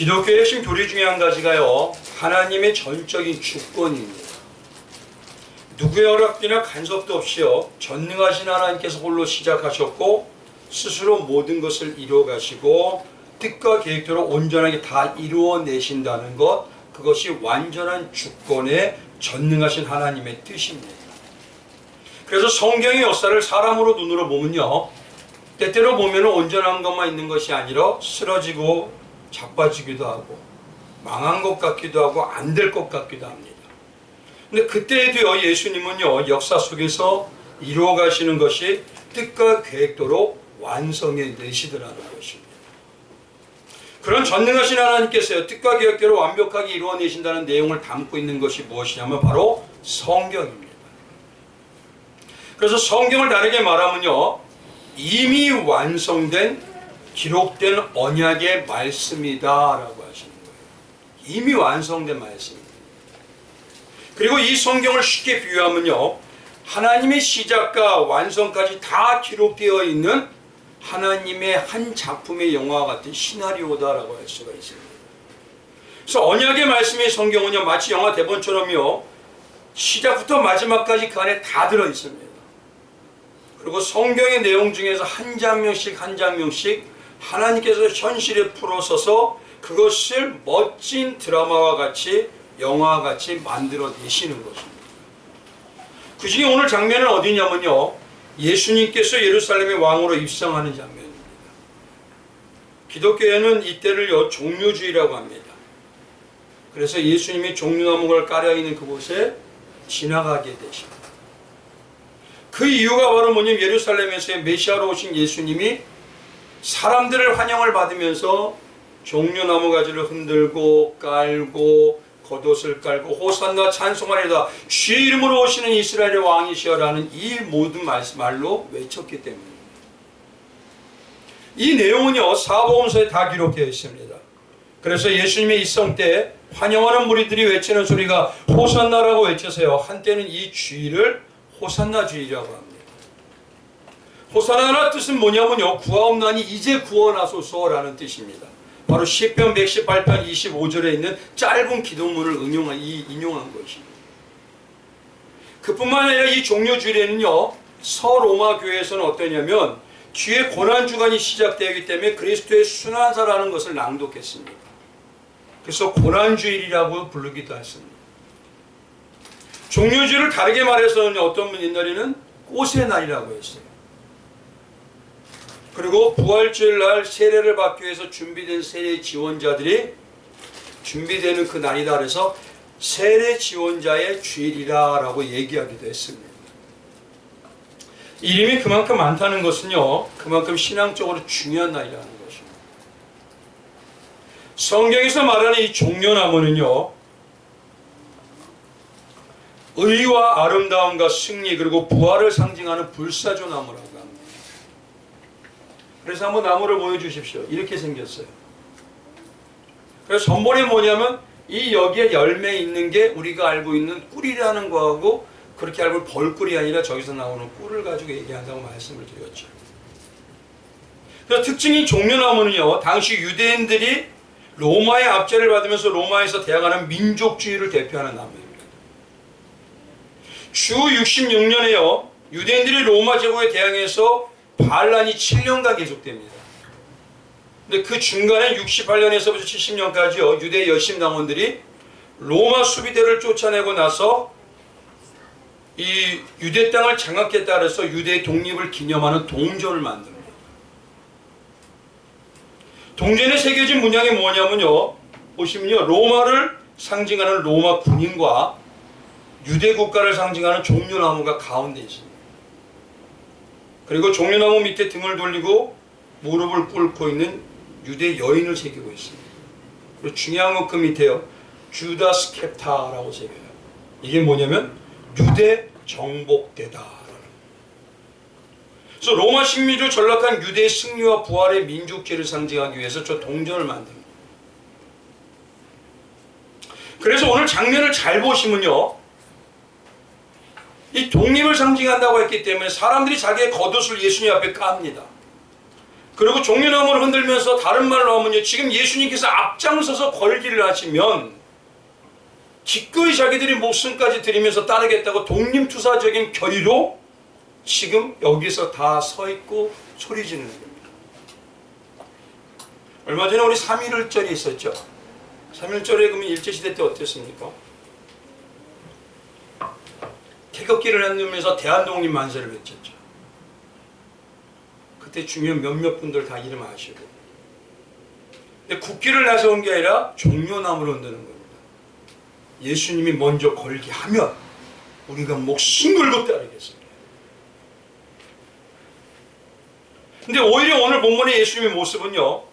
기독교의 핵심 교리 중에 한 가지가요, 하나님의 전적인 주권입니다. 누구의 허락이나 간섭도 없이요, 전능하신 하나님께서 홀로 시작하셨고 스스로 모든 것을 이루어가시고 뜻과 계획대로 온전하게 다 이루어내신다는 것, 그것이 완전한 주권의 전능하신 하나님의 뜻입니다. 그래서 성경의 역사를 사람으로 눈으로 보면요, 때때로 보면 온전한 것만 있는 것이 아니라 쓰러지고 자빠지기도 하고 망한 것 같기도 하고 안 될 것 같기도 합니다. 근데 그때에도요, 예수님은요, 역사 속에서 이루어가시는 것이 뜻과 계획대로 완성해 내시더라는 것입니다. 그런 전능하신 하나님께서요, 뜻과 계획대로 완벽하게 이루어내신다는 내용을 담고 있는 것이 무엇이냐면 바로 성경입니다. 그래서 성경을 다르게 말하면요, 이미 완성된 기록된 언약의 말씀이다라고 하시는 거예요. 이미 완성된 말씀입니다. 그리고 이 성경을 쉽게 비유하면요, 하나님의 시작과 완성까지 다 기록되어 있는 하나님의 한 작품의 영화와 같은 시나리오다라고 할 수가 있습니다. 그래서 언약의 말씀의 성경은요, 마치 영화 대본처럼요, 시작부터 마지막까지 그 안에 다 들어 있습니다. 그리고 성경의 내용 중에서 한 장면씩 한 장면씩 하나님께서 현실에 풀어서서 그것을 멋진 드라마와 같이, 영화와 같이 만들어내시는 것입니다. 그 중에 오늘 장면은 어디냐면요, 예수님께서 예루살렘의 왕으로 입성하는 장면입니다. 기독교에는 이때를요, 종려주의라고 합니다. 그래서 예수님이 종려나무가 깔려있는 그곳에 지나가게 되십니다. 그 이유가 바로 뭐냐면, 예루살렘에서의 메시아로 오신 예수님이 사람들을 환영을 받으면서 종려나무 가지를 흔들고 깔고 겉옷을 깔고 호산나 찬송하리다, 주의 이름으로 오시는 이스라엘의 왕이시여라는 이 모든 말로 외쳤기 때문입니다. 이 내용은요, 사복음서에 다 기록되어 있습니다. 그래서 예수님의 입성 때 환영하는 무리들이 외치는 소리가 호산나라고 외쳐서요, 한때는 이 주의를 호산나 주의라고 합니다. 호산나라 뜻은 뭐냐면요, 구하옵나니 이제 구원하소서라는 뜻입니다. 바로 시편 118편 25절에 있는 짧은 기도문을 인용한 것입니다. 그뿐만 아니라 이 종려주일에는요, 서로마 교회에서는 어떠냐면 뒤에 고난주간이 시작되기 때문에 그리스도의 순환사라는 것을 낭독했습니다. 그래서 고난주일이라고 부르기도 했습니다. 종려주일을 다르게 말해서는 어떤 분 옛날에는 꽃의 날이라고 했어요. 그리고 부활주일 날 세례를 받기 위해서 준비된 세례 지원자들이 준비되는 그 날이다 그래서 세례 지원자의 주일이라고 얘기하기도 했습니다. 이름이 그만큼 많다는 것은요, 그만큼 신앙적으로 중요한 날이라는 것입니다. 성경에서 말하는 이 종려나무는요, 의와 아름다움과 승리 그리고 부활을 상징하는 불사조나무라고 합니다. 그래서 한번 나무를 보여주십시오. 이렇게 생겼어요. 그래서 전번에 뭐냐면 이 여기에 열매 있는 게 우리가 알고 있는 꿀이라는 거하고 그렇게 알고 벌꿀이 아니라 저기서 나오는 꿀을 가지고 얘기한다고 말씀을 드렸죠. 그래서 특징이 종려나무는요, 당시 유대인들이 로마의 압제를 받으면서 로마에서 대항하는 민족주의를 대표하는 나무입니다. 주 66년에요, 유대인들이 로마 제국에 대항해서 반란이 7년간 계속됩니다. 근데 그 중간에 68년에서부터 70년까지요, 유대 열심 당원들이 로마 수비대를 쫓아내고 나서 이 유대 땅을 장악했다 그래서 유대의 독립을 기념하는 동전을 만듭니다. 동전에 새겨진 문양이 뭐냐면요, 보시면요, 로마를 상징하는 로마 군인과 유대 국가를 상징하는 종려나무가 가운데 있습니다. 그리고 종려나무 밑에 등을 돌리고 무릎을 꿇고 있는 유대 여인을 새기고 있습니다. 그리고 중요한 건 그 밑에요, 주다스 캡타라고 새겨요. 이게 뭐냐면 유대 정복대다. 그래서 로마 식민지로 전락한 유대의 승리와 부활의 민족주의를 상징하기 위해서 저 동전을 만듭니다. 그래서 오늘 장면을 잘 보시면요, 이 독립을 상징한다고 했기 때문에 사람들이 자기의 겉옷을 예수님 앞에 깝니다. 그리고 종려나무를 흔들면서 다른 말로 하면요, 지금 예수님께서 앞장서서 걸기를 하시면 기꺼이 자기들이 목숨까지 드리면서 따르겠다고 독림투사적인 결의로 지금 여기서 다 서 있고 소리 지르는 겁니다. 얼마 전에 우리 3.1절이 있었죠. 3.1절에 그러면 일제시대 때 어땠습니까? 태극기를 흔들면서 대한독립 만세를 외쳤죠. 그때 중요한 몇몇 분들 다 이름 아시고. 근데 국기를 나서온 게 아니라 종려나무를 흔드는 겁니다. 예수님이 먼저 걸게 하면 우리가 목숨 걸고 따르겠습니다. 근데 오히려 오늘 본문의 예수님의 모습은요,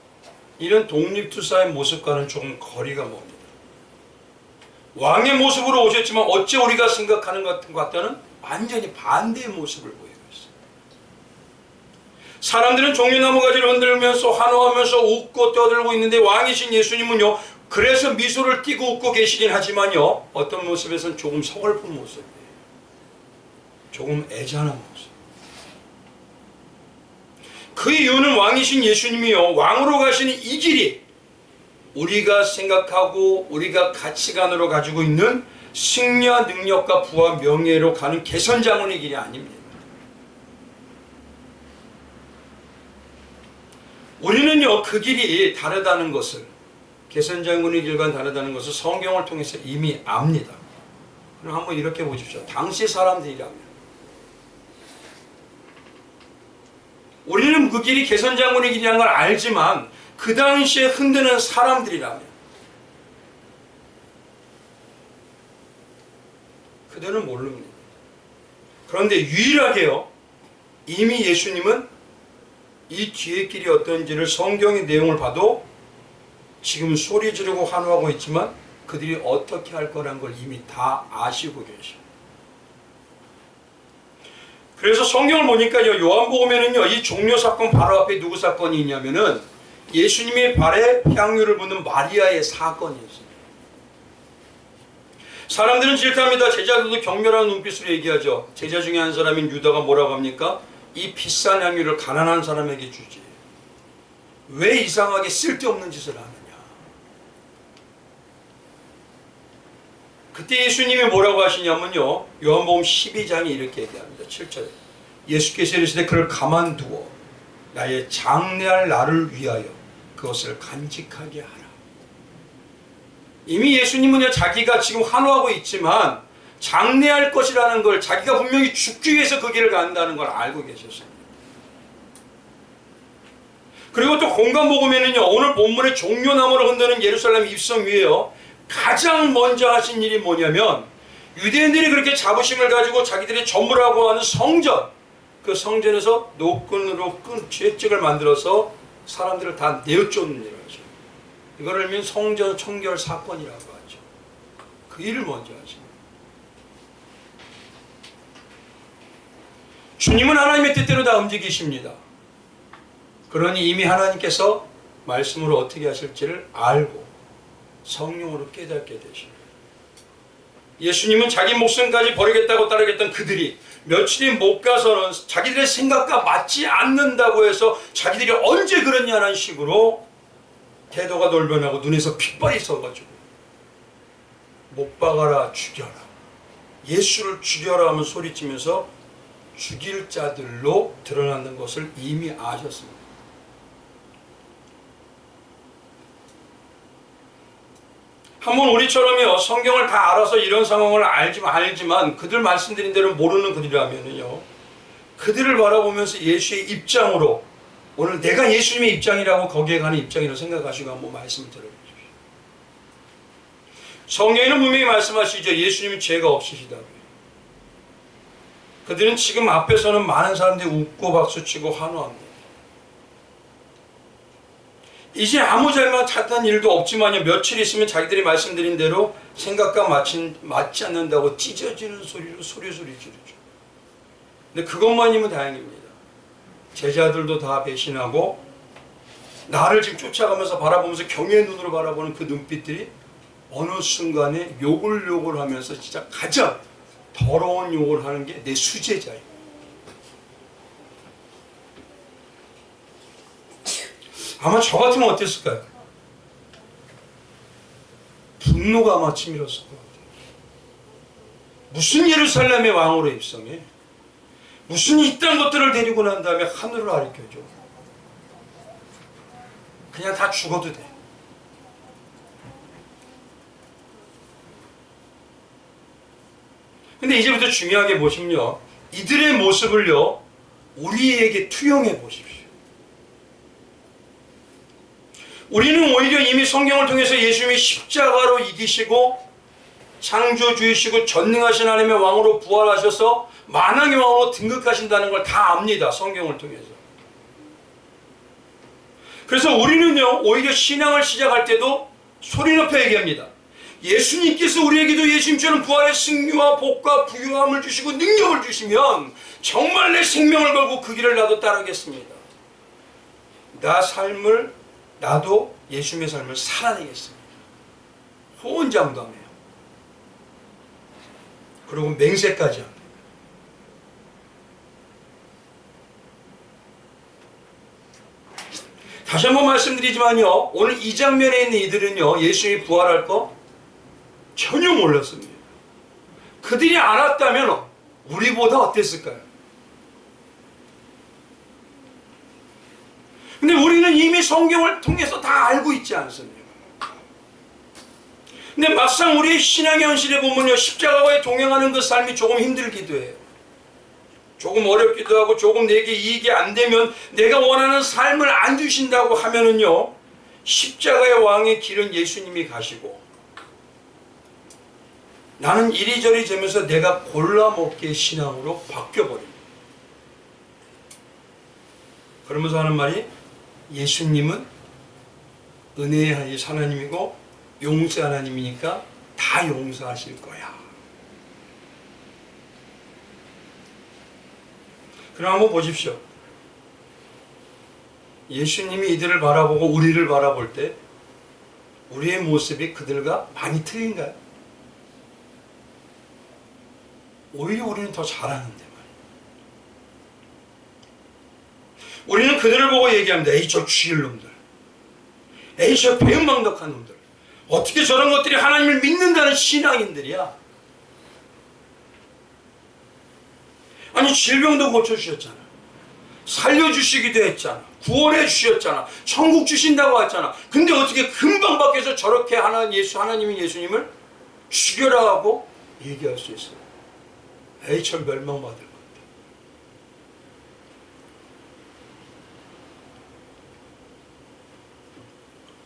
이런 독립투사의 모습과는 조금 거리가 멉니다. 왕의 모습으로 오셨지만 어째 우리가 생각하는 것 같다는 완전히 반대의 모습을 보이고 있어요. 사람들은 종려나무 가지를 흔들면서 환호하면서 웃고 떠들고 있는데 왕이신 예수님은요, 그래서 미소를 띠고 웃고 계시긴 하지만요, 어떤 모습에서는 조금 서글픈 모습이에요. 조금 애잔한 모습. 그 이유는 왕이신 예수님이요, 왕으로 가시는 이 길이 우리가 생각하고 우리가 가치관으로 가지고 있는 승리와 능력과 부와 명예로 가는 개선장군의 길이 아닙니다. 우리는요, 그 길이 다르다는 것을, 개선장군의 길과는 다르다는 것을 성경을 통해서 이미 압니다. 그럼 한번 이렇게 보십시오. 당시 사람들이라면, 우리는 그 길이 개선장군의 길이라는 걸 알지만 그 당시에 흔드는 사람들이라면 그들은 모릅니다. 그런데 유일하게요, 이미 예수님은 이 뒤의 길이 어떤지를 성경의 내용을 봐도 지금 소리 지르고 환호하고 있지만 그들이 어떻게 할 거란 걸 이미 다 아시고 계셔요. 그래서 성경을 보니까요, 요한복음에는요, 이 종려 사건 바로 앞에 누구 사건이 있냐면은 예수님의 발에 향유를 붓는 마리아의 사건이 있습니다. 사람들은 질투합니다. 제자들도 경멸하는 눈빛으로 얘기하죠. 제자 중에 한 사람인 유다가 뭐라고 합니까? 이 비싼 향유를 가난한 사람에게 주지, 왜 이상하게 쓸데없는 짓을 하느냐. 그때 예수님이 뭐라고 하시냐면요, 요한복음 12장이 이렇게 얘기합니다. 7절에 예수께서 이르시되 그를 가만두어 나의 장래할 나를 위하여 그것을 간직하게 하라. 이미 예수님은요, 자기가 지금 환호하고 있지만 장래할 것이라는 걸, 자기가 분명히 죽기 위해서 그 길을 간다는 걸 알고 계셨습니다. 그리고 또 공간복음에는요, 오늘 본문의 종려나무를 흔드는 예루살렘 입성 위에요, 가장 먼저 하신 일이 뭐냐면 유대인들이 그렇게 자부심을 가지고 자기들이 전무라고 하는 성전, 그 성전에서 노끈으로 끈 죄책을 만들어서 사람들을 다 내어쫓는 일을 하죠. 이걸 알면 성전 청결 사건이라고 하죠. 그 일을 먼저 하죠. 주님은 하나님의 뜻대로 다 움직이십니다. 그러니 이미 하나님께서 말씀으로 어떻게 하실지를 알고 성령으로 깨닫게 되십니다. 예수님은 자기 목숨까지 버리겠다고 따르겠던 그들이 며칠이 못 가서는 자기들의 생각과 맞지 않는다고 해서 자기들이 언제 그랬냐는 식으로 태도가 돌변하고 눈에서 핏발이 쏘가지고 못 박아라, 죽여라, 예수를 죽여라 하면 소리치면서 죽일 자들로 드러나는 것을 이미 아셨습니다. 한번 우리처럼요, 성경을 다 알아서 이런 상황을 알지만 그들 말씀드린 대로 모르는 그들이라면요, 그들을 바라보면서 예수의 입장으로, 오늘 내가 예수님의 입장이라고 거기에 가는 입장이라고 생각하시고 한번 말씀을 들어보십시오. 성경에는 분명히 말씀하시죠. 예수님은 죄가 없으시다고요. 그들은 지금 앞에서는 많은 사람들이 웃고 박수치고 환호합니다. 이제 아무 잘못한 일도 없지만요, 며칠 있으면 자기들이 말씀드린 대로 생각과 맞지 않는다고 찢어지는 소리로 소리소리 지르죠. 근데 그것만이면 다행입니다. 제자들도 다 배신하고 나를 지금 쫓아가면서 바라보면서 경외의 눈으로 바라보는 그 눈빛들이 어느 순간에 욕을 하면서 진짜 가장 더러운 욕을 하는 게 내 수제자예요. 아마 저 같으면 어땠을까요? 분노가 아마 치밀었을 것 같아요. 무슨 예루살렘의 왕으로 입성해? 무슨 이딴 것들을 데리고 난 다음에 하늘을 가리켜줘? 그냥 다 죽어도 돼. 근데 이제부터 중요하게 보시면요, 이들의 모습을요 우리에게 투영해 보십시오. 우리는 오히려 이미 성경을 통해서 예수님이 십자가로 이기시고 창조주이시고 전능하신 하나님의 왕으로 부활하셔서 만왕의 왕으로 등극하신다는 걸 다 압니다. 성경을 통해서. 그래서 우리는요 오히려 신앙을 시작할 때도 소리 높여 얘기합니다. 예수님께서 우리에게도 예수님처럼 부활의 승리와 복과 부유함을 주시고 능력을 주시면 정말 내 생명을 걸고 그 길을 나도 따르겠습니다. 나도 예수님의 삶을 살아내겠습니다. 호언장담해요. 그리고 맹세까지 합니다. 다시 한번 말씀드리지만요, 오늘 이 장면에 있는 이들은요 예수님이 부활할 거 전혀 몰랐습니다. 그들이 알았다면 우리보다 어땠을까요? 근데 우리는 이미 성경을 통해서 다 알고 있지 않습니까? 근데 막상 우리의 신앙의 현실에 보면요, 십자가와의 동행하는 그 삶이 조금 힘들기도 해요. 조금 어렵기도 하고, 조금 내게 이익이 안 되면, 내가 원하는 삶을 안 주신다고 하면은요, 십자가의 왕의 길은 예수님이 가시고, 나는 이리저리 재면서 내가 골라먹기의 신앙으로 바뀌어버립니다. 그러면서 하는 말이, 예수님은 은혜의 하나님이고 용서 하나님이니까 다 용서하실 거야. 그럼 한번 보십시오. 예수님이 이들을 바라보고 우리를 바라볼 때 우리의 모습이 그들과 많이 틀린가요? 오히려 우리는 더 잘하는데 말이에요. 우리는 그들을 보고 얘기합니다. 에이 저 쥐일 놈들, 에이 저 배은망덕한 놈들, 어떻게 저런 것들이 하나님을 믿는다는 신앙인들이야. 아니 질병도 고쳐주셨잖아, 살려주시기도 했잖아, 구원해 주셨잖아, 천국 주신다고 했잖아. 근데 어떻게 금방 밖에서 저렇게 하나님인 예수님을 죽여라 하고 얘기할 수 있어요? 에이 저 멸망받을 것.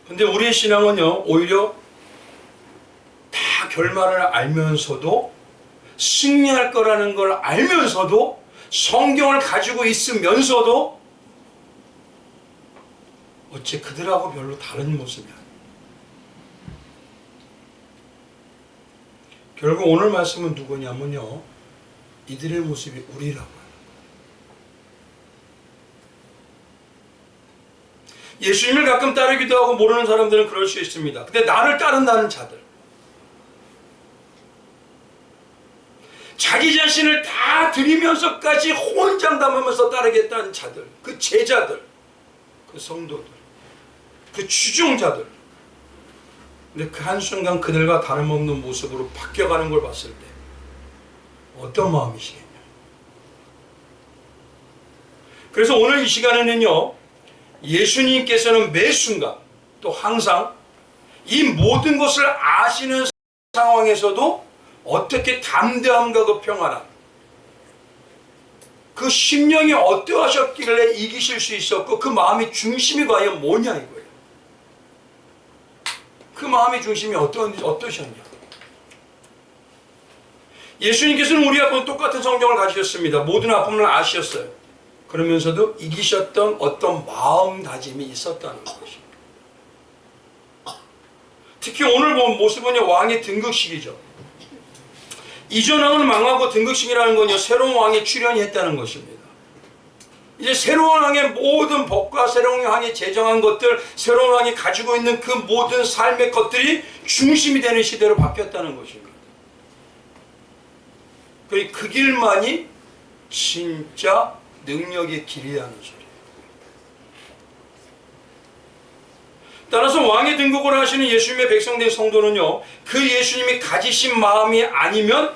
근데 우리의 신앙은요 오히려 다 결말을 알면서도, 승리할 거라는 걸 알면서도, 성경을 가지고 있으면서도 어째 그들하고 별로 다른 모습이 아니에요. 결국 오늘 말씀은 누구냐면요, 이들의 모습이 우리라고. 예수님을 가끔 따르기도 하고 모르는 사람들은 그럴 수 있습니다. 근데 나를 따른다는 자들, 자기 자신을 다 드리면서까지 호언장담하면서 따르겠다는 자들, 그 제자들, 그 성도들, 그 추종자들. 근데 그 한순간 그들과 다름없는 모습으로 바뀌어가는 걸 봤을 때 어떤 마음이시겠냐. 그래서 오늘 이 시간에는요, 예수님께서는 매 순간 또 항상 이 모든 것을 아시는 상황에서도 어떻게 담대함과 그 평안함, 그 심령이 어떠하셨길래 이기실 수 있었고 그 마음의 중심이 과연 뭐냐 이거예요. 그 마음의 중심이 어떠셨냐. 예수님께서는 우리 아빠와 똑같은 성경을 가지셨습니다. 모든 아픔을 아셨어요. 그러면서도 이기셨던 어떤 마음다짐이 있었다는 것입니다. 특히 오늘 본 모습은요, 왕의 등극식이죠. 이전 왕은 망하고 등극식이라는 건요, 새로운 왕이 출현했다는 것입니다. 이제 새로운 왕의 모든 법과 새로운 왕이 제정한 것들, 새로운 왕이 가지고 있는 그 모든 삶의 것들이 중심이 되는 시대로 바뀌었다는 것입니다. 그 길만이 진짜 능력의 길이라는 소리예요. 따라서 왕의 등극을 하시는 예수님의 백성된 성도는요, 그 예수님이 가지신 마음이 아니면,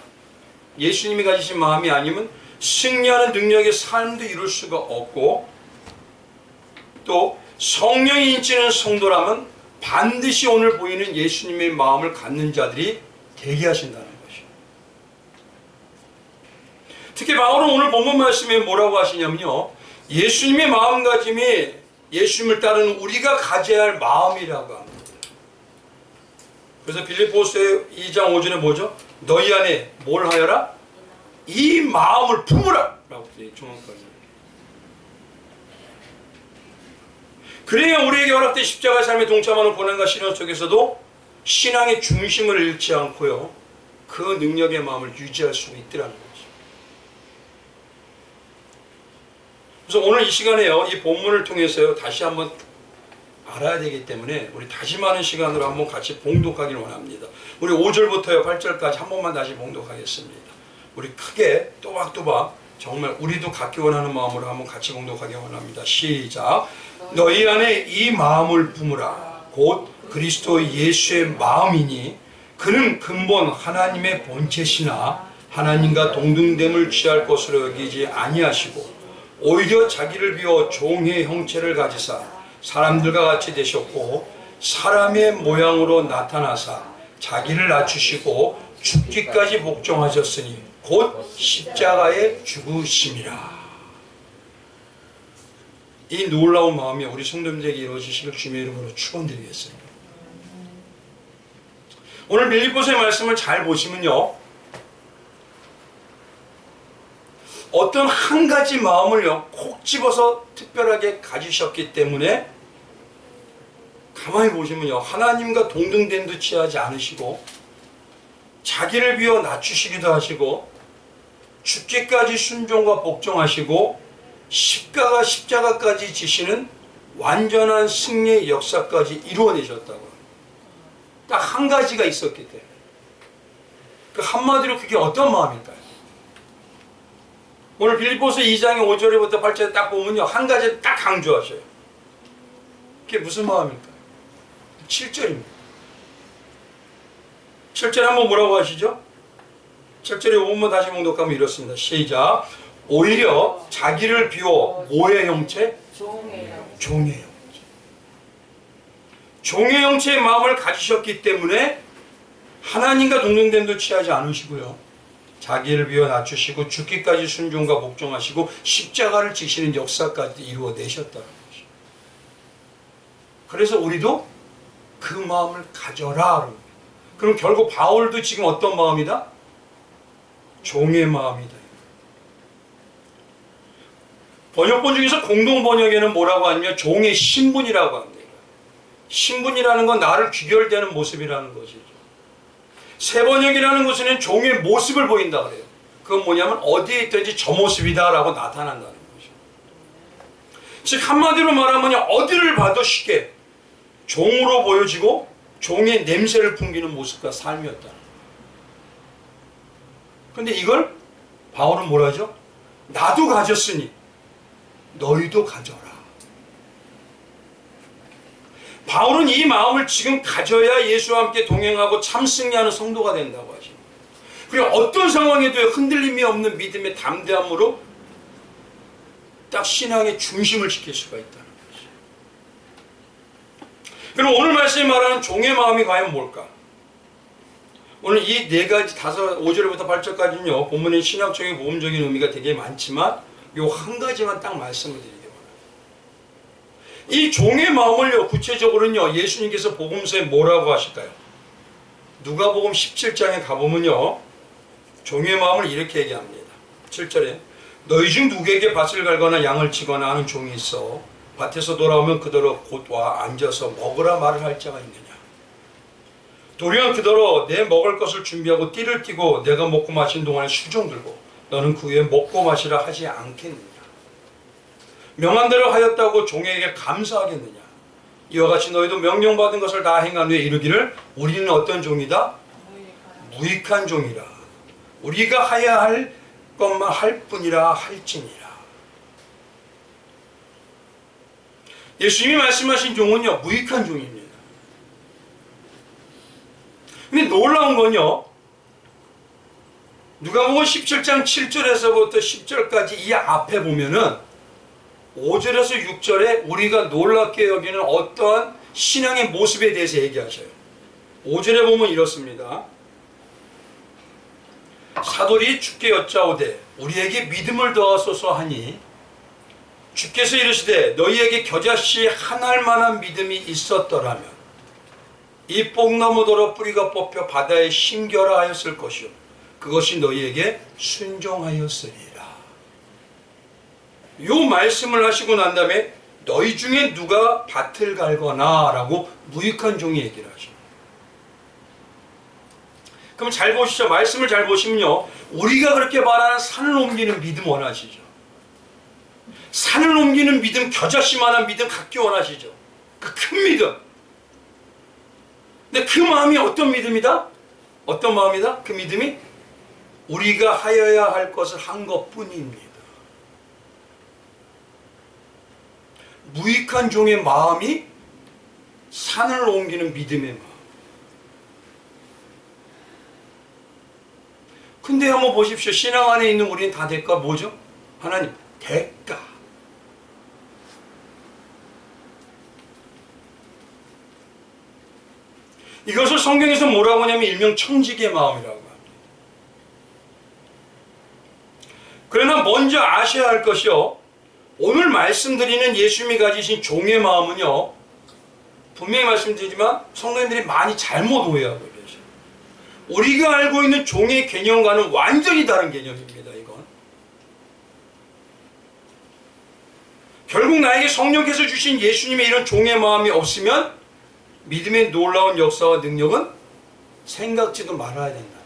예수님이 가지신 마음이 아니면 승리하는 능력의 삶도 이룰 수가 없고, 또 성령이 인치는 성도라면 반드시 오늘 보이는 예수님의 마음을 갖는 자들이 되게 하신다는 것이죠. 특히 바울은 오늘 본문 말씀에 뭐라고 하시냐면요, 예수님의 마음가짐이 예수님을 따르는 우리가 가져야 할 마음이라고 합니다. 그래서 빌립보서 2장 5절에 뭐죠? 너희 안에 뭘 하여라? 이 마음을 품으라! 라고 정확하게. 그래야 우리에게 허락된 십자가 삶에 동참하는 고난과 시련 속에서도 신앙의 중심을 잃지 않고요, 그 능력의 마음을 유지할 수 있더라는 거죠. 그래서 오늘 이 시간에요, 이 본문을 통해서요, 다시 한번 알아야 되기 때문에 우리 다시 많은 시간으로 한번 같이 봉독하기를 원합니다. 우리 5절부터요 8절까지 한 번만 다시 봉독하겠습니다. 우리 크게 또박또박 정말 우리도 갖기 원하는 마음으로 한번 같이 봉독하기 원합니다. 시작. 너희 안에 이 마음을 품으라. 곧 그리스도 예수의 마음이니 그는 근본 하나님의 본체시나 하나님과 동등됨을 취할 것으로 여기지 아니하시고 오히려 자기를 비워 종의 형체를 가지사 사람들과 같이 되셨고 사람의 모양으로 나타나사 자기를 낮추시고 죽기까지 복종하셨으니 곧 십자가에 죽으심이라. 이 놀라운 마음이 우리 성도님들에게 이루어지시길 주님의 이름으로 축원드리겠습니다. 오늘 빌립보서의 말씀을 잘 보시면요, 어떤 한 가지 마음을요 콕 집어서 특별하게 가지셨기 때문에 가만히 보시면요, 하나님과 동등됨도 취하지 않으시고 자기를 비워 낮추시기도 하시고 죽기까지 순종과 복종하시고 십자가까지 지시는 완전한 승리의 역사까지 이루어내셨다고. 딱 한 가지가 있었기 때문에. 그 한마디로 그게 어떤 마음일까요? 오늘 빌립보서 2장의 5절부터 8절에 딱 보면요, 한 가지를 딱 강조하셔요. 그게 무슨 마음일까요? 7절입니다. 7절에 한번 뭐라고 하시죠? 7절에 5번만 다시 봉독하면 이렇습니다. 시작. 오히려 자기를 비워 뭐의 형체? 종의 형체. 종의 형체의 마음을 가지셨기 때문에 하나님과 동등됨도 취하지 않으시고요, 자기를 비워 낮추시고 죽기까지 순종과 복종하시고 십자가를 지시는 역사까지 이루어내셨다는 것이죠. 그래서 우리도 그 마음을 가져라. 그럼 결국 바울도 지금 어떤 마음이다? 종의 마음이다. 번역본 중에서 공동 번역에는 뭐라고 하냐면 종의 신분이라고 합니다. 신분이라는 건 나를 귀결되는 모습이라는 것이죠. 새 번역이라는 것은 종의 모습을 보인다 그래요. 그건 뭐냐면 어디에 있든지 저 모습이다라고 나타난다는 거죠. 즉 한마디로 말하면 어디를 봐도 쉽게 종으로 보여지고 종의 냄새를 풍기는 모습과 삶이었다. 그런데 이걸 바울은 뭐라 하죠? 나도 가졌으니 너희도 가져라. 바울은 이 마음을 지금 가져야 예수와 함께 동행하고 참 승리하는 성도가 된다고 하십니다. 그리고 어떤 상황에도 흔들림이 없는 믿음의 담대함으로 딱 신앙의 중심을 지킬 수가 있다는 것이죠. 그럼 오늘 말씀이 말하는 종의 마음이 과연 뭘까? 오늘 이 네 가지 5절부터 8절까지는요, 본문의 신학적인 모험적인 의미가 되게 많지만 요 한 가지만 딱 말씀을 드리기 원합니다. 이 종의 마음을요, 구체적으로는요, 예수님께서 복음서에 뭐라고 하실까요? 누가복음 17장에 가보면요, 종의 마음을 이렇게 얘기합니다. 7절에 너희 중 누구에게 밭을 갈거나 양을 치거나 하는 종이 있어 밭에서 돌아오면 그대로 곧 와 앉아서 먹으라 말을 할 자가 있느냐? 도리어 그대로 내 먹을 것을 준비하고 띠를 띠고 내가 먹고 마신 동안에 수종 들고 너는 그 후에 먹고 마시라 하지 않겠느냐? 명한 대로 하였다고 종에게 감사하겠느냐? 이와 같이 너희도 명령받은 것을 다 행한 후에 이르기를 우리는 어떤 종이다? 무익한 종이라. 우리가 해야 할 것만 할 뿐이라 할지니라. 예수님이 말씀하신 종은요, 무익한 종입니다. 근데 놀라운 건요, 누가복음 17장 7절에서부터 10절까지 이 앞에 보면은 5절에서 6절에 우리가 놀랍게 여기는 어떠한 신앙의 모습에 대해서 얘기하셔요. 5절에 보면 이렇습니다. 사도리 주께 여짜오되 우리에게 믿음을 더하소서 하니 주께서 이르시되 너희에게 겨자씨 한 알만한 믿음이 있었더라면 이 뽕나무더러 뿌리가 뽑혀 바다에 심겨라 하였을 것이요 그것이 너희에게 순종하였으리라. 요 말씀을 하시고 난 다음에 너희 중에 누가 밭을 갈거나 라고 무익한 종이 얘기를 하셔요. 그럼 잘 보시죠. 말씀을 잘 보시면요, 우리가 그렇게 말하는 산을 옮기는 믿음 원하시죠? 산을 옮기는 믿음, 겨자씨만한 믿음 갖기 원하시죠? 그 큰 믿음. 근데 그 마음이 어떤 믿음이다? 어떤 마음이다? 그 믿음이 우리가 하여야 할 것을 한 것뿐입니다. 무익한 종의 마음이 산을 옮기는 믿음의 마음. 근데 한번 보십시오. 신앙 안에 있는 우리는 다 대가 뭐죠? 하나님, 대가. 이것을 성경에서 뭐라고 하냐면 일명 청지기의 마음이라고 합니다. 그러나 먼저 아셔야 할 것이요, 오늘 말씀드리는 예수님이 가지신 종의 마음은요, 분명히 말씀드리지만 성도님들이 많이 잘못 오해하고 계셔요. 우리가 알고 있는 종의 개념과는 완전히 다른 개념입니다. 이건 결국 나에게 성령께서 주신 예수님의 이런 종의 마음이 없으면 믿음의 놀라운 역사와 능력은 생각지도 말아야 된다.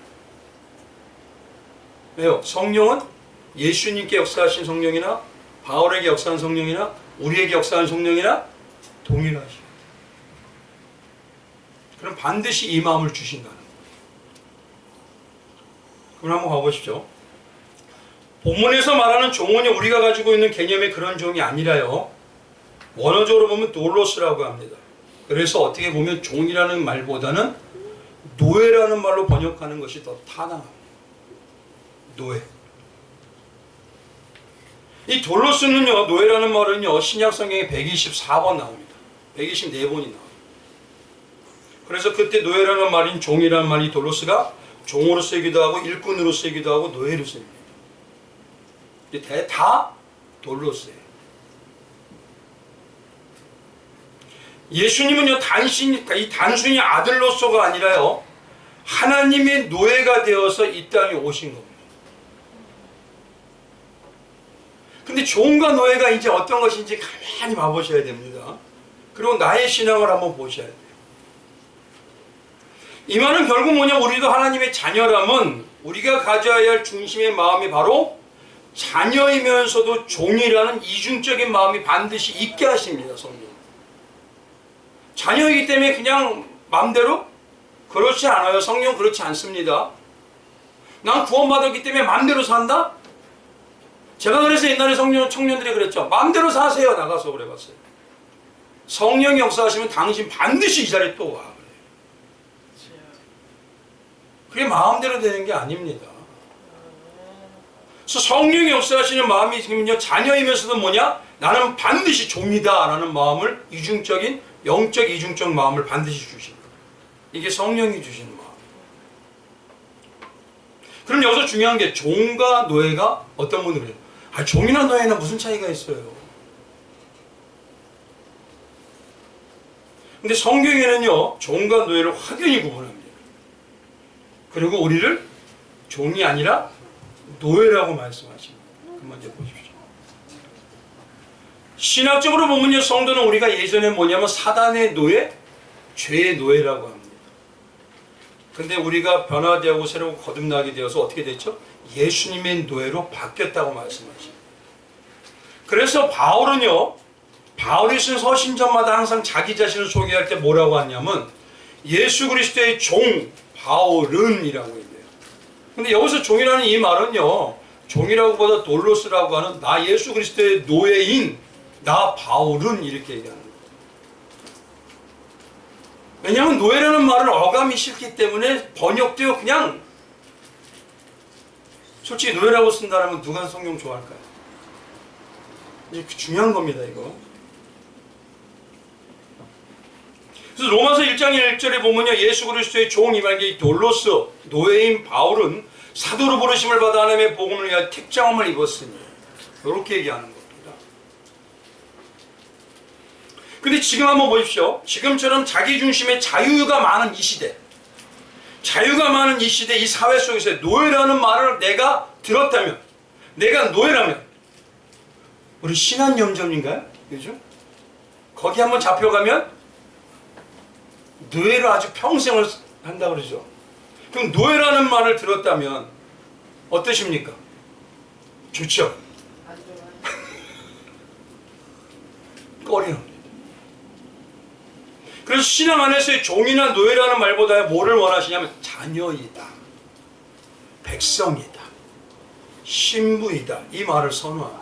왜요? 성령은 예수님께 역사하신 성령이나 바울에게 역사한 성령이나 우리에게 역사한 성령이나 동일하시오. 그럼 반드시 이 마음을 주신다는 거예요. 그럼 한번 가보시죠. 본문에서 말하는 종은 우리가 가지고 있는 개념의 그런 종이 아니라요, 원어적으로 보면 돌로스라고 합니다. 그래서 어떻게 보면 종이라는 말보다는 노예라는 말로 번역하는 것이 더 타당합니다. 노예. 이 돌로스는요, 노예라는 말은요, 신약 성경에 124번 나옵니다. 124번이 나옵니다. 그래서 그때 노예라는 말인 종이라는 말이 돌로스가 종으로 쓰기도 하고 일꾼으로 쓰기도 하고 노예로 씁니다. 다 돌로스예요. 예수님은요, 단순히 아들로서가 아니라요, 하나님의 노예가 되어서 이 땅에 오신 겁니다. 근데 종과 노예가 이제 어떤 것인지 가만히 봐보셔야 됩니다. 그리고 나의 신앙을 한번 보셔야 돼요. 이 말은 결국 뭐냐, 우리도 하나님의 자녀라면 우리가 가져야 할 중심의 마음이 바로 자녀이면서도 종이라는 이중적인 마음이 반드시 있게 하십니다. 성경. 자녀이기 때문에 그냥 마음대로? 그렇지 않아요. 성경 그렇지 않습니다. 난 구원받았기 때문에 마음대로 산다? 제가 그래서 옛날에 청년들이 그랬죠. 마음대로 사세요. 나가서 그래봤어요. 성령이 역사하시면 당신 반드시 이 자리에 또 와. 그게 마음대로 되는 게 아닙니다. 그래서 성령이 역사하시는 마음이 지금요, 자녀이면서도 뭐냐? 나는 반드시 종이다 라는 마음을, 이중적인 영적 이중적 마음을 반드시 주신다. 이게 성령이 주시는 마음. 그럼 여기서 중요한 게 종과 노예가 어떤 분들이 그래요. 종이나 노예는 무슨 차이가 있어요? 근데 성경에는요, 종과 노예를 확연히 구분합니다. 그리고 우리를 종이 아니라 노예라고 말씀하십니다. 그 먼저 보십시오. 신학적으로 보면요, 성도는 우리가 예전에 뭐냐면 사단의 노예, 죄의 노예라고 합니다. 근데 우리가 변화되고 새로 거듭나게 되어서 어떻게 됐죠? 예수님의 노예로 바뀌었다고 말씀하십니다. 그래서 바울은요, 바울이 쓴 서신전마다 항상 자기 자신을 소개할 때 뭐라고 하냐면 예수 그리스도의 종 바울은 이라고 얘기해요. 근데 여기서 종이라는 이 말은요, 종이라고 보다 돌로스라고 하는 나 예수 그리스도의 노예인 나 바울은 이렇게 얘기하는 거예요. 왜냐하면 노예라는 말은 어감이 싫기 때문에 번역되어 그냥, 솔직히 노예라고 쓴다면 누가 성경 좋아할까요? 이게 중요한 겁니다, 이거. 그래서 로마서 1장 1절에 보면요, 예수 그리스도의 종 이말게 돌로스 노예인 바울은 사도로 부르심을 받아 하나님의 복음을 위하여 택장함을 입었으니, 이렇게 얘기하는 겁니다. 근데 지금 한번 보십시오. 지금처럼 자기중심의 자유가 많은 이 시대, 자유가 많은 이 시대, 이 사회 속에서 노예라는 말을 내가 들었다면, 내가 노예라면, 우리 신한염전인가요? 요즘? 거기 한번 잡혀가면 노예로 아주 평생을 한다 그러죠. 그럼 노예라는 말을 들었다면 어떠십니까? 좋죠? 꺼리는. 그래서 신앙 안에서의 종이나 노예라는 말보다 뭐를 원하시냐면 자녀이다, 백성이다, 신부이다, 이 말을 선호합니다.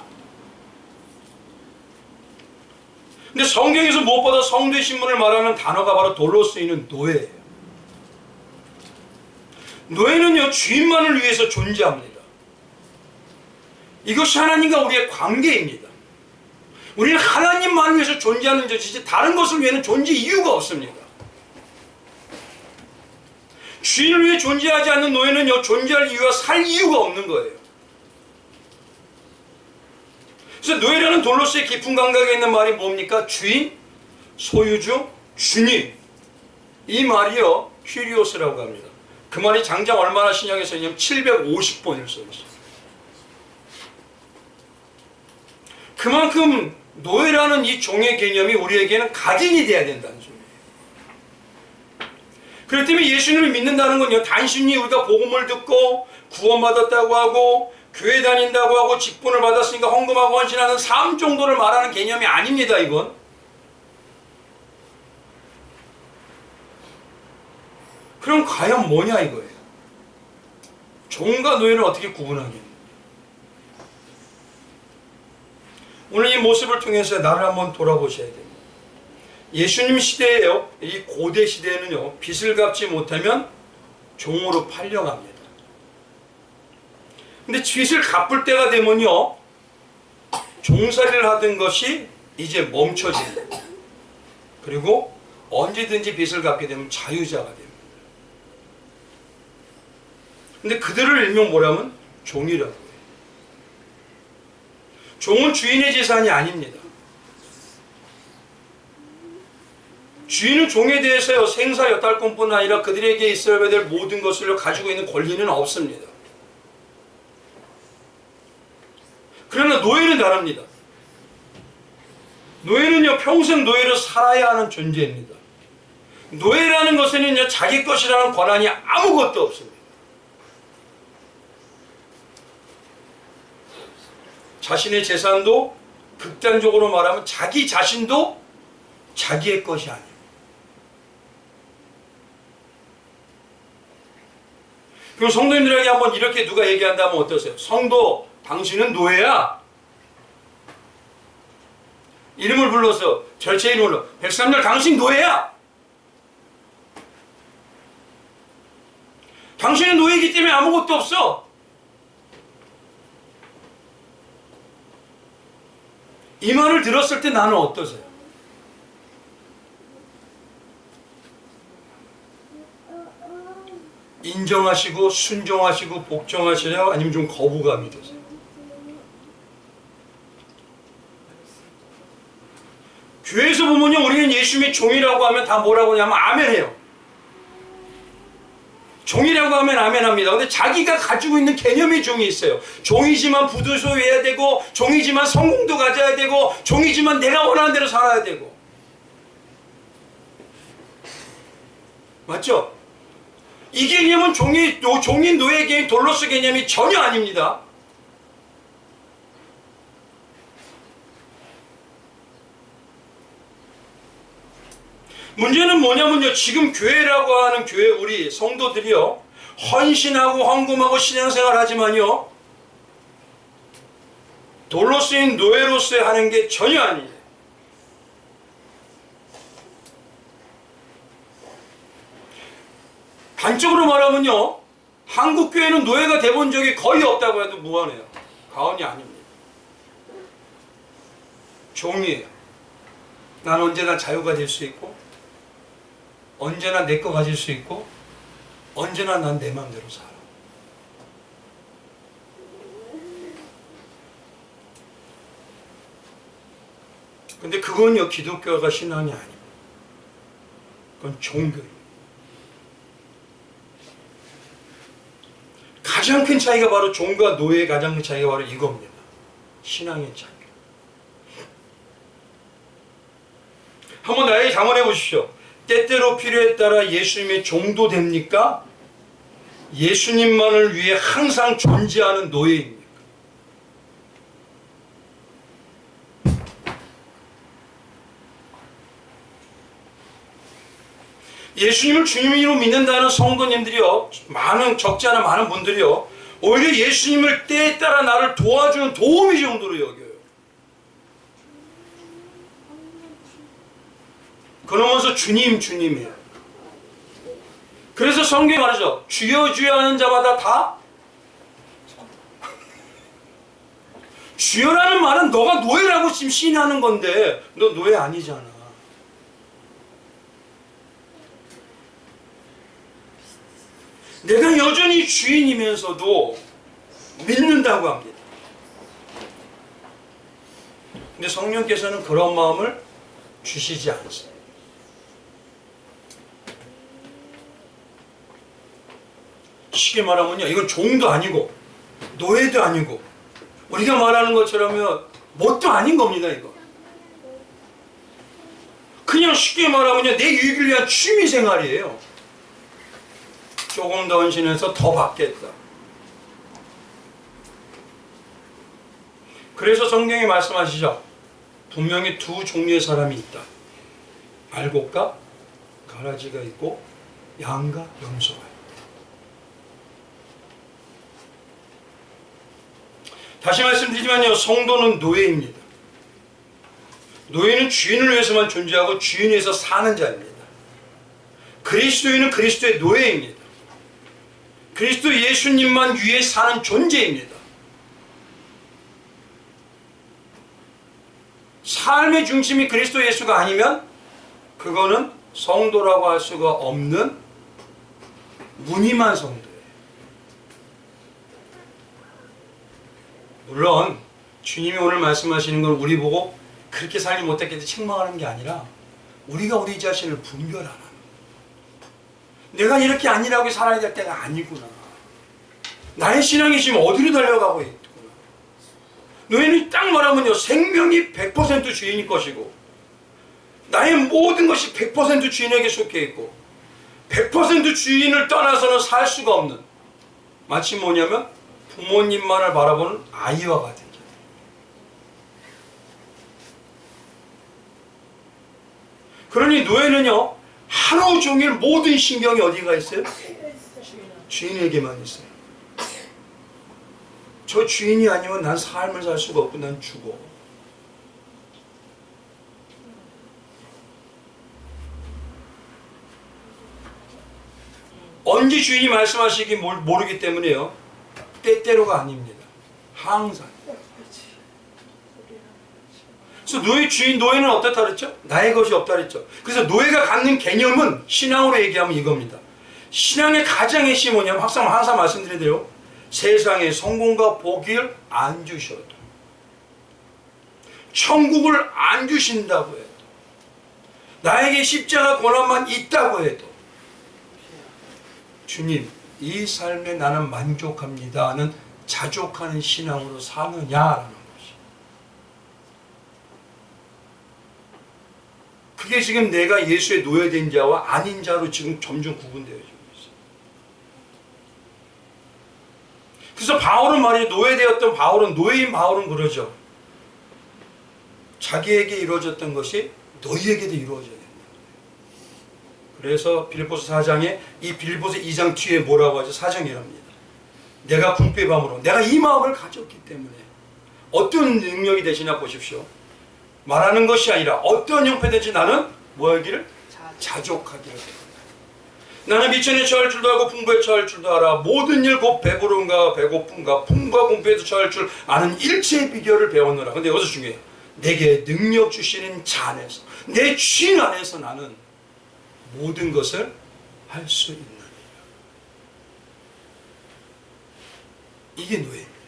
근데 성경에서 무엇보다 성도의 신분을 말하는 단어가 바로 돌로 쓰이는 노예예요. 노예는요, 주인만을 위해서 존재합니다. 이것이 하나님과 우리의 관계입니다. 우리는 하나님만을 위해서 존재하는 것이지 다른 것을 위해는 존재 이유가 없습니다. 주인을 위해 존재하지 않는 노예는요, 존재할 이유와 살 이유가 없는 거예요. 그래서 노예라는 돌로스의 깊은 감각에 있는 말이 뭡니까? 주인, 소유주, 주님. 이 말이요, 큐리오스라고 합니다. 그 말이 장장 얼마나 신약에 써있냐면 750번을 써있어요. 그만큼 노예라는 이 종의 개념이 우리에게는 각인이 돼야 된다는 소리예요. 그렇기 때문에 예수님을 믿는다는 건요, 단순히 우리가 복음을 듣고 구원받았다고 하고 교회 다닌다고 하고 직분을 받았으니까 헌금하고 헌신하는 삶 정도를 말하는 개념이 아닙니다. 이건 그럼 과연 뭐냐 이거예요. 종과 노예를 어떻게 구분하겠냐. 오늘 이 모습을 통해서 나를 한번 돌아보셔야 됩니다. 예수님 시대에요, 이 고대 시대에는요, 빚을 갚지 못하면 종으로 팔려갑니다. 근데 빚을 갚을 때가 되면요, 종살이를 하던 것이 이제 멈춰집니다. 그리고 언제든지 빚을 갚게 되면 자유자가 됩니다. 근데 그들을 일명 뭐라면 종이라고 해요. 종은 주인의 재산이 아닙니다. 주인은 종에 대해서요, 생사 여탈권뿐 아니라 그들에게 있어야 될 모든 것을 가지고 있는 권리는 없습니다. 그러나 노예는 다릅니다. 노예는요, 평생 노예로 살아야 하는 존재입니다. 노예라는 것에는요, 자기 것이라는 권한이 아무것도 없습니다. 자신의 재산도 극단적으로 말하면 자기 자신도 자기의 것이 아니에요. 그럼 성도님들에게 한번 이렇게 누가 얘기한다면 어떠세요? 성도, 당신은 노예야. 이름을 불러서 절체 이름으로 백삼절 당신 노예야. 당신은 노예이기 때문에 아무것도 없어. 이 말을 들었을 때 나는 어떠세요? 인정하시고 순종하시고 복종하시려? 아니면 좀 거부감이 드세요? 교회에서 보면요, 우리는 예수님의 종이라고 하면 다 뭐라고 하냐면 아멘해요. 종이라고 하면 아멘합니다. 근데 자기가 가지고 있는 개념의 종이 있어요. 종이지만 부도 소유해야 되고, 종이지만 성공도 가져야 되고, 종이지만 내가 원하는 대로 살아야 되고. 맞죠? 이 개념은 종인 노예 개념, 돌로스 개념이 전혀 아닙니다. 문제는 뭐냐면요, 지금 교회라고 하는 교회 우리 성도들이요, 헌신하고 헌금하고 신앙생활 하지만요, 돌로스인 노예로서 하는 게 전혀 아니에요. 단적으로 말하면요, 한국 교회는 노예가 돼본 적이 거의 없다고 해도 무한해요. 과언이 아닙니다. 종이에요. 난 언제나 자유가 될 수 있고, 언제나 내 거 가질 수 있고, 언제나 난 내 마음대로 살아. 근데 그건요, 기독교가 신앙이 아닙니다. 그건 종교예요. 가장 큰 차이가 바로 종과 노예의 가장 큰 차이가 바로 이겁니다. 신앙의 차이. 한번 나에게 자문해 보십시오. 때때로 필요에 따라 예수님의 종도 됩니까? 예수님만을 위해 항상 존재하는 노예입니까? 예수님을 주님으로 믿는다는 성도님들이요, 적지 않은 많은 분들이요, 오히려 예수님을 때에 따라 나를 도와주는 도우미 정도로 여겨요. 그러면서 주님이에요. 그래서 성경이 말하죠. 주여 주여 하는 자마다 다 주여라는 말은 너가 노예라고 지금 시인하는 건데 너 노예 아니잖아. 내가 여전히 주인이면서도 믿는다고 합니다. 근데 성령께서는 그런 마음을 주시지 않습니다. 쉽게 말하면요, 이건 종도 아니고 노예도 아니고 우리가 말하는 것처럼요, 뭣도 아닌 겁니다. 이거 그냥 쉽게 말하면요, 내 유익을 위한 취미생활이에요. 조금 더 헌신해서 더 받겠다. 그래서 성경이 말씀하시죠. 분명히 두 종류의 사람이 있다. 알곡과 가라지가 있고 양과 염소가 있다. 다시 말씀드리지만요, 성도는 노예입니다. 노예는 주인을 위해서만 존재하고 주인 위해서 사는 자입니다. 그리스도인은 그리스도의 노예입니다. 그리스도 예수님만 위해 사는 존재입니다. 삶의 중심이 그리스도 예수가 아니면 그거는 성도라고 할 수가 없는 무늬만 성도예요. 물론 주님이 오늘 말씀하시는 건 우리 보고 그렇게 살지 못했기 때문에 책망하는 게 아니라 우리가 우리 자신을 분별하는, 내가 이렇게 아니라고 살아야 될 때가 아니구나. 나의 신앙이 지금 어디로 달려가고 있구나. 너희는 딱 말하면요, 생명이 100% 주인일 것이고 나의 모든 것이 100% 주인에게 속해 있고 100% 주인을 떠나서는 살 수가 없는, 마치 뭐냐면 부모님만을 바라보는 아이와 같은 게. 그러니 노예는요, 하루 종일 모든 신경이 어디가 있어요? 주인에게만 있어요. 저 주인이 아니면 난 삶을 살 수가 없고 난 죽어. 언제 주인이 말씀하시기 모르기 때문에요, 때때로가 아닙니다. 항상. 그래서 노예는 어떻다 그랬죠? 나의 것이 없다 그랬죠. 그래서 노예가 갖는 개념은 신앙으로 얘기하면 이겁니다. 신앙의 가장 핵심이 뭐냐면 항상 말씀드려야 세상에 성공과 복을 안 주셔도, 천국을 안 주신다고 해도, 나에게 십자가 고난만 있다고 해도 주님, 이 삶에 나는 만족합니다는 자족하는 신앙으로 사느냐라는 것이. 그게 지금 내가 예수의 노예된 자와 아닌 자로 지금 점점 구분되어지고 있어요. 그래서 바울은 말이죠, 노예되었던 바울은, 노예인 바울은 그러죠. 자기에게 이루어졌던 것이 너희에게도 이루어져야 된다. 그래서 빌립보서 4장에 이 빌립보서 2장 뒤에 뭐라고 하죠? 4장이랍니다. 내가 궁핍의 밤으로 내가 이 마음을 가졌기 때문에 어떤 능력이 되시나 보십시오. 말하는 것이 아니라 어떤 형편든지 나는 뭐 하기를? 자족하기를. 나는 미천에 처할 줄도 알고 풍부에 처할 줄도 알아. 모든 일 곧 배부름과 배고픔과 풍과 공포에도 처할 줄 아는 일체의 비결을 배웠노라. 근데 여기서 중요해요. 내게 능력 주시는 자 안에서, 내 주인 안에서 나는 모든 것을 할 수 있느니라. 이게 노예입니다.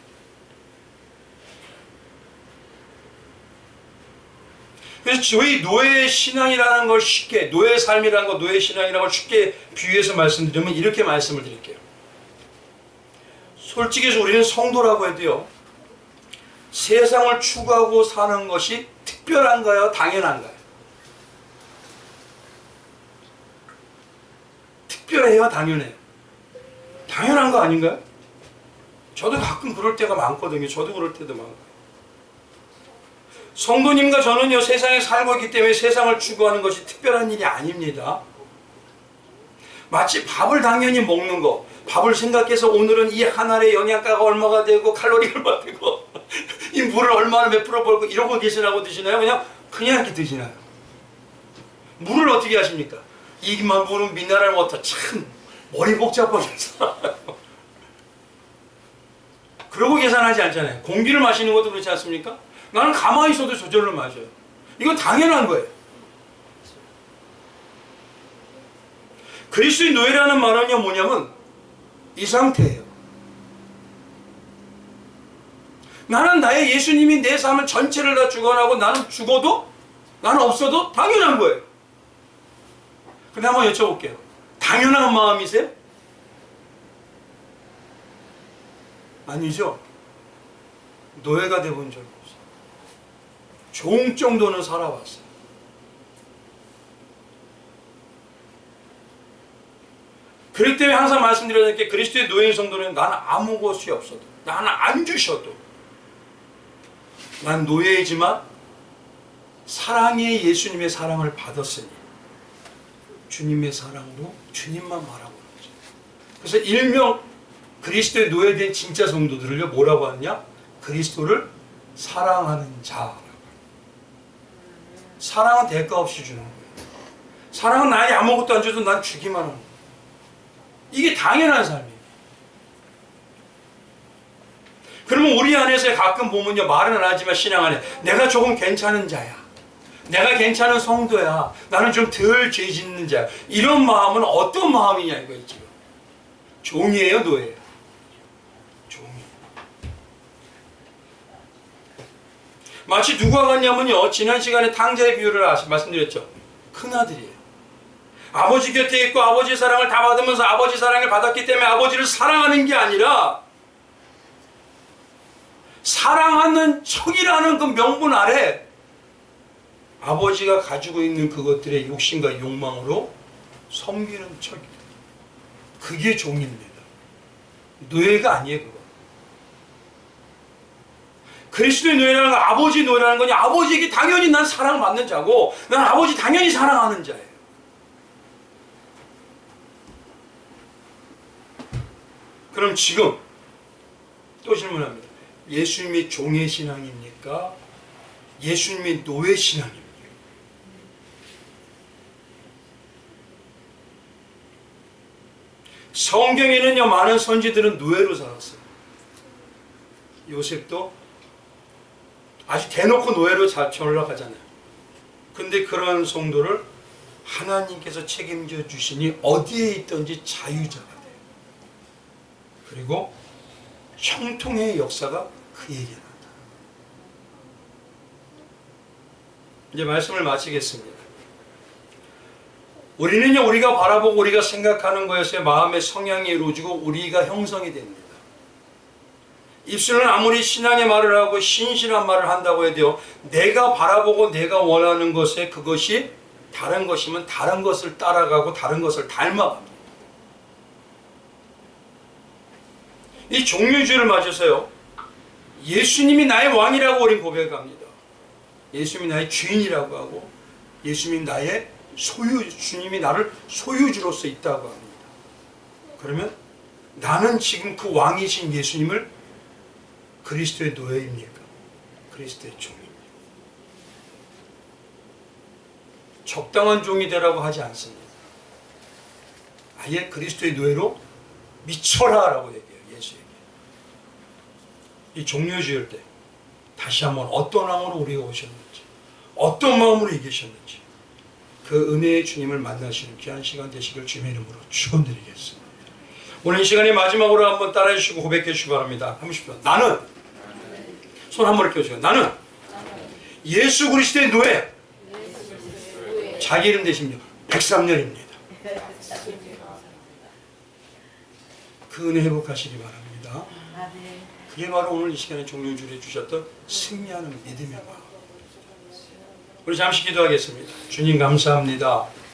그래서 저희 노예의 신앙이라는 걸 쉽게, 노예의 삶이라는 거, 노예의 신앙이라는 걸 쉽게 비유해서 말씀드리면 이렇게 말씀을 드릴게요. 솔직히 해서 우리는 성도라고 해도요, 세상을 추구하고 사는 것이 특별한가요? 당연한가요? 특별해요? 당연해요? 당연한 거 아닌가요? 저도 가끔 그럴 때가 많거든요. 저도 그럴 때도 많고. 성도님과 저는요, 세상에 살고 있기 때문에 세상을 추구하는 것이 특별한 일이 아닙니다. 마치 밥을 당연히 먹는 거, 밥을 생각해서 오늘은 이 한 알의 영양가가 얼마가 되고 칼로리가 얼마 되고 이 물을 얼마나 몇 프로 벌고 이런 거 계산하고 드시나요? 그냥 이렇게 드시나요? 물을 어떻게 하십니까? 이만 물은 미네랄 워터, 참 머리 복잡하면서 그러고 계산하지 않잖아요. 공기를 마시는 것도 그렇지 않습니까? 나는 가만히 있어도 저절로 마셔요. 이건 당연한 거예요. 그리스도의 노예라는 말은요, 뭐냐면 이 상태예요. 나는 나의 예수님이 내 삶을 전체를 다 주관하고 나는 죽어도, 나는 없어도 당연한 거예요. 근데 한번 여쭤볼게요. 당연한 마음이세요? 아니죠. 노예가 돼본 적이 없어요. 종 정도는 살아왔어요. 그렇기 때문에 항상 말씀드리는 게 그리스도의 노예인 성도는 나는 아무것이 없어도, 나는 안 주셔도, 난 노예이지만 사랑의 예수님의 사랑을 받았으니 주님의 사랑으로 주님만 바라보는 거죠. 그래서 일명 그리스도의 노예된 진짜 성도들을요, 뭐라고 하느냐? 그리스도를 사랑하는 자라고. 사랑은 대가 없이 주는 거예요. 사랑은 나에게 아무것도 안 줘도 난 주기만 하는 거예요. 이게 당연한 삶이에요. 그러면 우리 안에서 가끔 보면요, 말은 안 하지만 신앙 안에 내가 조금 괜찮은 자야, 내가 괜찮은 성도야, 나는 좀 덜 죄 짓는 자야, 이런 마음은 어떤 마음이냐 이거예요. 지금 종이에요, 노예예요? 종이. 마치 누가 같냐면요, 지난 시간에 탕자의 비유를 말씀드렸죠. 큰아들이에요. 아버지 곁에 있고 아버지의 사랑을 다 받으면서 아버지 사랑을 받았기 때문에 아버지를 사랑하는 게 아니라 사랑하는 척이라는 그 명분 아래 아버지가 가지고 있는 그것들의 욕심과 욕망으로 섬기는 척이에요. 그게 종입니다. 노예가 아니에요, 그거. 그리스도의 노예라는 건 아버지 노예라는 거니 아버지에게 당연히 난 사랑받는 자고 난 아버지 당연히 사랑하는 자예요. 그럼 지금 또 질문합니다. 예수님이 종의 신앙입니까? 예수님이 노예 신앙입니까? 성경에는요, 많은 선지들은 노예로 살았어요. 요셉도 아주 대놓고 노예로 전락하잖아요. 근데 그런 성도를 하나님께서 책임져 주시니 어디에 있든지 자유자가 돼요. 그리고 형통의 역사가 그에게 난다. 이제 말씀을 마치겠습니다. 우리는요, 우리가 바라보고 우리가 생각하는 것에서 마음의 성향이 이루어지고 우리가 형성이 됩니다. 입술은 아무리 신앙의 말을 하고 신실한 말을 한다고 해도요, 내가 바라보고 내가 원하는 것에 그것이 다른 것이면 다른 것을 따라가고 다른 것을 닮아갑니다. 이 종류주의를 맞아서요, 예수님이 나의 왕이라고 우린 고백합니다. 예수님이 나의 주인이라고 하고 예수님이 나의 주님이 나를 소유주로서 있다고 합니다. 그러면 나는 지금 그 왕이신 예수님을 그리스도의 노예입니까? 그리스도의 종입니까? 적당한 종이 되라고 하지 않습니다. 아예 그리스도의 노예로 미쳐라라고 얘기해요. 예수에게. 이 종려 지을 때 다시 한번 어떤 마음으로 우리가 오셨는지, 어떤 마음으로 이기셨는지 그 은혜의 주님을 만나시는 귀한 시간 되시길 주님의 이름으로 축원드리겠습니다. 오늘 이 시간에 마지막으로 한번 따라해 주시고 고백해 주시기 바랍니다. 한번 십시오. 나는 손 한번 이렇게 켜주세요. 나는 예수 그리스도의 노예. 자기 이름 대신요. 백삼년입니다. 그 은혜 회복하시기 바랍니다. 그게 바로 오늘 이 시간에 종료주일에 주셨던 승리하는 믿음의 마음. 우리 잠시 기도하겠습니다. 주님 감사합니다.